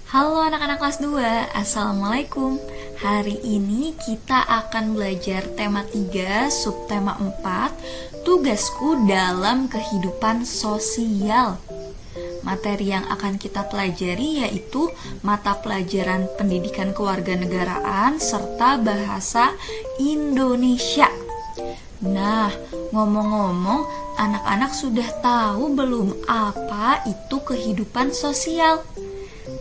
Halo anak-anak kelas 2, Assalamualaikum. Hari ini kita akan belajar tema 3, subtema 4, tugasku dalam kehidupan sosial. Materi yang akan kita pelajari yaitu mata pelajaran pendidikan kewarganegaraan serta bahasa Indonesia. Nah, ngomong-ngomong, anak-anak sudah tahu belum apa itu kehidupan sosial?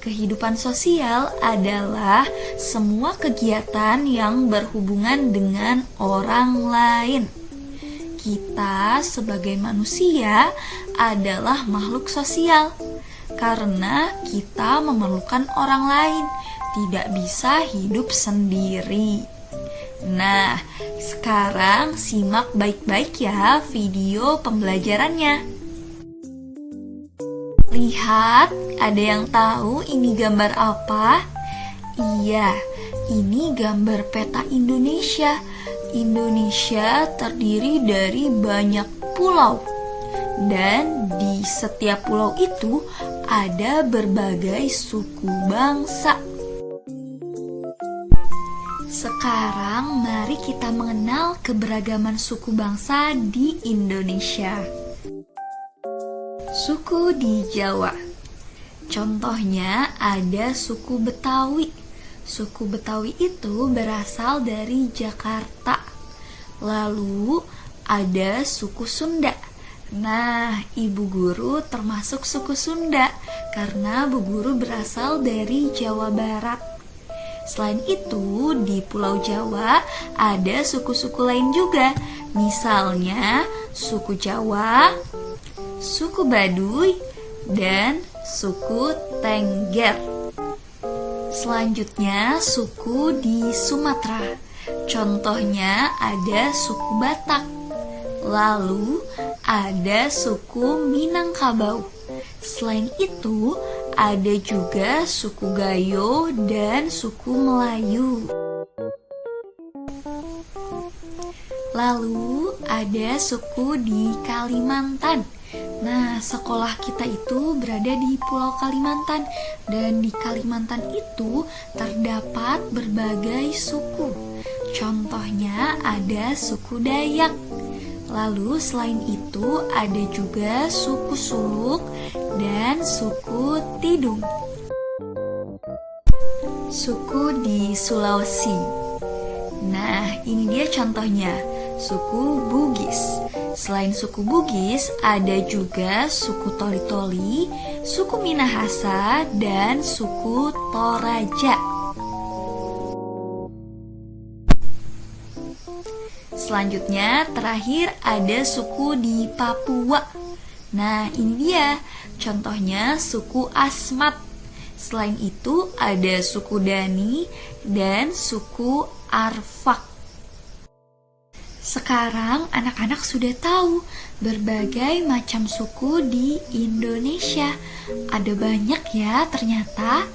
Kehidupan sosial adalah semua kegiatan yang berhubungan dengan orang lain. Kita sebagai manusia adalah makhluk sosial karena kita memerlukan orang lain, tidak bisa hidup sendiri. Nah, sekarang simak baik-baik ya video pembelajarannya. Lihat, ada yang tahu ini gambar apa? Iya, ini gambar peta Indonesia. Indonesia terdiri dari banyak pulau. Dan di setiap pulau itu ada berbagai suku bangsa. Sekarang mari kita mengenal keberagaman suku bangsa di Indonesia. Suku di Jawa. Contohnya ada suku Betawi. Suku Betawi itu berasal dari Jakarta. Lalu ada suku Sunda. Nah, Ibu Guru termasuk suku Sunda karena Bu Guru berasal dari Jawa Barat. Selain itu, di Pulau Jawa ada suku-suku lain juga. Misalnya suku Jawa, suku Baduy, dan suku Tengger. Selanjutnya, suku di Sumatera. Contohnya ada suku Batak. Lalu ada suku Minangkabau. Selain itu, ada juga suku Gayo dan suku Melayu. Lalu ada suku di Kalimantan. Nah, sekolah kita itu berada di Pulau Kalimantan. Dan di Kalimantan itu terdapat berbagai suku. Contohnya ada suku Dayak. Lalu selain itu ada juga suku Suluk dan suku Tidung. Suku di Sulawesi. Nah, ini dia contohnya, suku Bugis. Selain suku Bugis, ada juga suku Toli-Toli, suku Minahasa, dan suku Toraja. Selanjutnya, terakhir ada suku di Papua. Nah, ini dia, contohnya suku Asmat. Selain itu, ada suku Dani dan suku Arfak. Sekarang anak-anak sudah tahu berbagai macam suku di Indonesia. Ada banyak ya ternyata.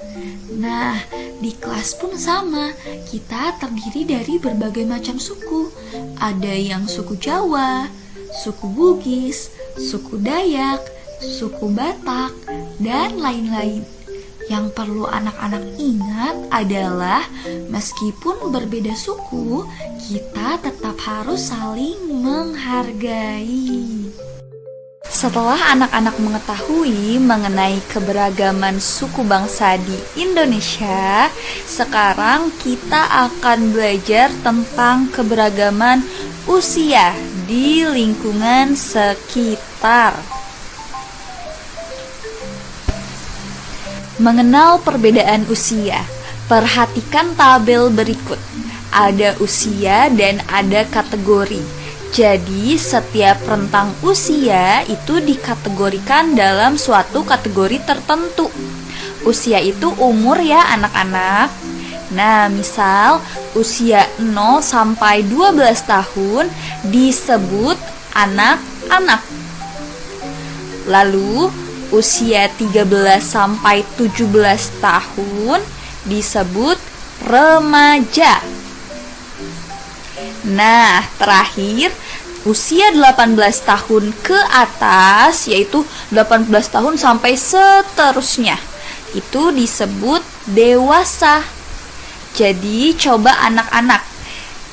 Nah, di kelas pun sama. Kita terdiri dari berbagai macam suku. Ada yang suku Jawa, suku Bugis, suku Dayak, suku Batak, dan lain-lain. Yang perlu anak-anak ingat adalah meskipun berbeda suku, kita tetap harus saling menghargai. Setelah anak-anak mengetahui mengenai keberagaman suku bangsa di Indonesia, sekarang kita akan belajar tentang keberagaman usia di lingkungan sekitar. Mengenal perbedaan usia. Perhatikan tabel berikut. Ada usia dan ada kategori. Jadi, setiap rentang usia itu dikategorikan dalam suatu kategori tertentu. Usia itu umur ya anak-anak. Nah, misal usia 0 sampai 12 tahun disebut anak-anak. Lalu usia 13 sampai 17 tahun disebut remaja. Nah, terakhir usia 18 tahun ke atas, yaitu 18 tahun sampai seterusnya, itu disebut dewasa. Jadi coba anak-anak,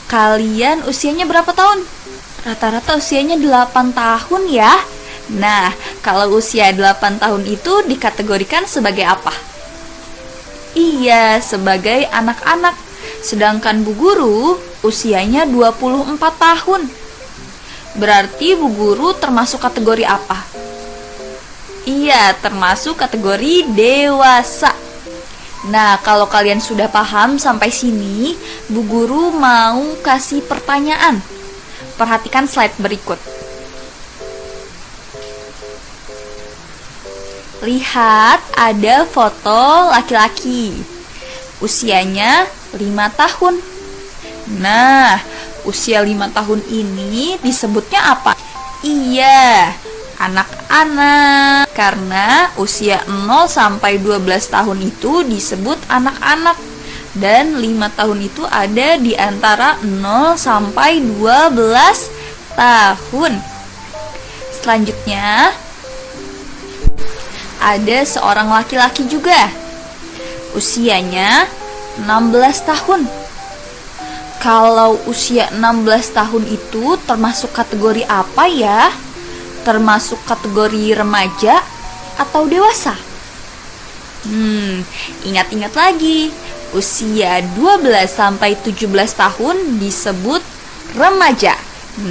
kalian usianya berapa tahun? Rata-rata usianya 8 tahun ya. Nah, kalau usia 8 tahun itu dikategorikan sebagai apa? Iya, sebagai anak-anak. Sedangkan Bu Guru usianya 24 tahun. Berarti Bu Guru termasuk kategori apa? Iya, termasuk kategori dewasa. Nah, kalau kalian sudah paham sampai sini, Bu Guru mau kasih pertanyaan. Perhatikan slide berikut. Lihat, ada foto laki-laki. Usianya 5 tahun. Nah, usia 5 tahun ini disebutnya apa? Iya, anak-anak. Karena usia 0 sampai 12 tahun itu disebut anak-anak. Dan 5 tahun itu ada di antara 0 sampai 12 tahun. Selanjutnya, ada seorang laki-laki juga. Usianya 16 tahun. Kalau usia 16 tahun itu termasuk kategori apa ya? Termasuk kategori remaja atau dewasa? Ingat-ingat lagi. Usia 12 sampai 17 tahun disebut remaja.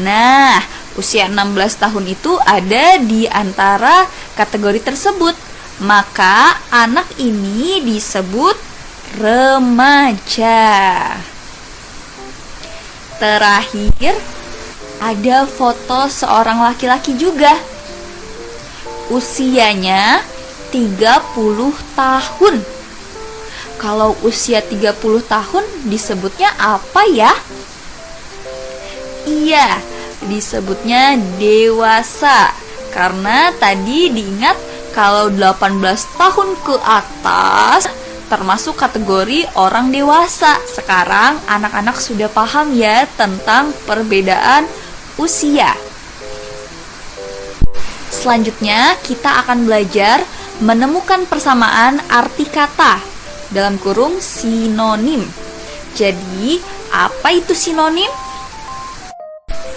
Nah, usia 16 tahun itu ada di antara kategori tersebut. Maka anak ini disebut remaja. Terakhir, ada foto seorang laki-laki juga. Usianya 30 tahun. Kalau usia 30 tahun disebutnya apa ya? Iya, disebutnya dewasa. Karena tadi diingat kalau 18 tahun ke atas termasuk kategori orang dewasa. Sekarang anak-anak sudah paham ya tentang perbedaan usia. Selanjutnya kita akan belajar menemukan persamaan arti kata, dalam kurung sinonim. Jadi, apa itu sinonim?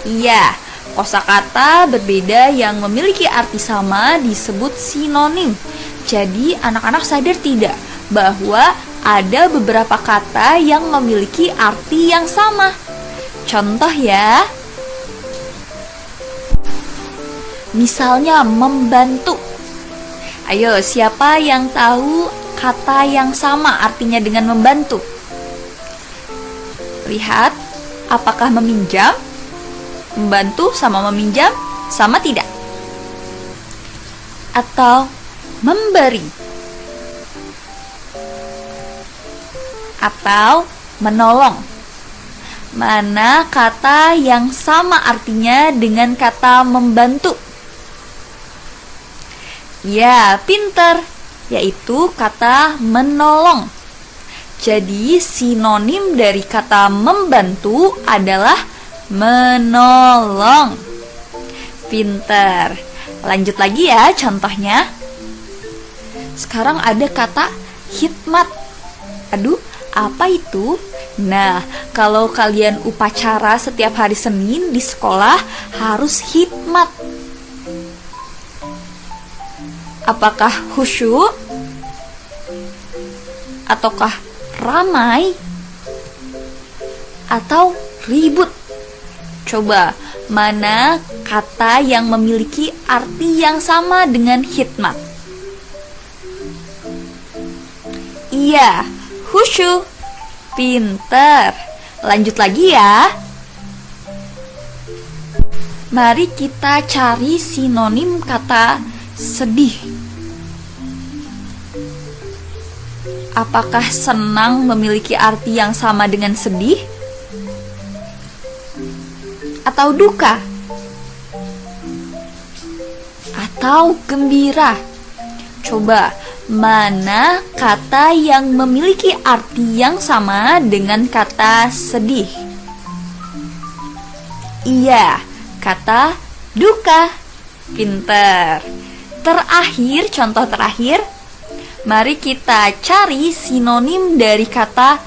Iya, kosakata berbeda yang memiliki arti sama disebut sinonim. Jadi, anak-anak sadar tidak bahwa ada beberapa kata yang memiliki arti yang sama. Contoh ya, misalnya membantu. Ayo, siapa yang tahu kata yang sama artinya dengan membantu? Lihat, apakah meminjam? Membantu sama meminjam sama tidak? Atau memberi? Atau menolong? Mana kata yang sama artinya dengan kata membantu? Ya, pinter, yaitu kata menolong. Jadi sinonim dari kata membantu adalah menolong. Pinter. Lanjut lagi ya contohnya. Sekarang ada kata khidmat. Aduh, apa itu? Nah, kalau kalian upacara setiap hari Senin di sekolah harus khidmat. Apakah khusyuk? Ataukah ramai? Atau ribut? Coba, mana kata yang memiliki arti yang sama dengan khidmat? Iya, khusyuk. Pinter. Lanjut lagi ya. Mari kita cari sinonim kata sedih. Apakah senang memiliki arti yang sama dengan sedih? Atau duka? Atau gembira? Coba, mana kata yang memiliki arti yang sama dengan kata sedih? Iya, kata duka. Pinter. Terakhir, contoh terakhir, Mari kita cari sinonim dari kata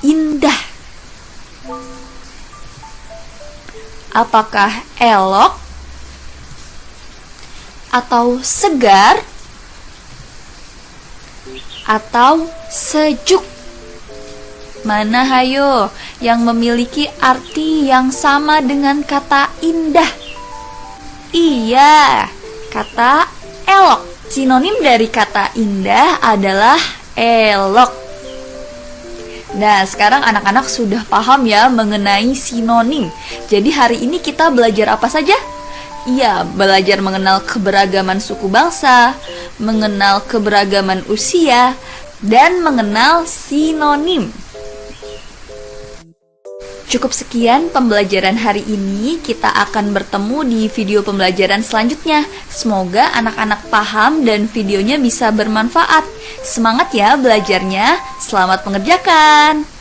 indah. Apakah elok atau segar atau sejuk? Mana hayo yang memiliki arti yang sama dengan kata indah? Iya, kata elok. Sinonim dari kata indah adalah elok. Nah, sekarang anak-anak sudah paham ya mengenai sinonim. Jadi hari ini kita belajar apa saja? Iya, belajar mengenal keberagaman suku bangsa, mengenal keberagaman usia, dan mengenal sinonim. Cukup sekian pembelajaran hari ini, kita akan bertemu di video pembelajaran selanjutnya. Semoga anak-anak paham dan videonya bisa bermanfaat. Semangat ya belajarnya, selamat mengerjakan!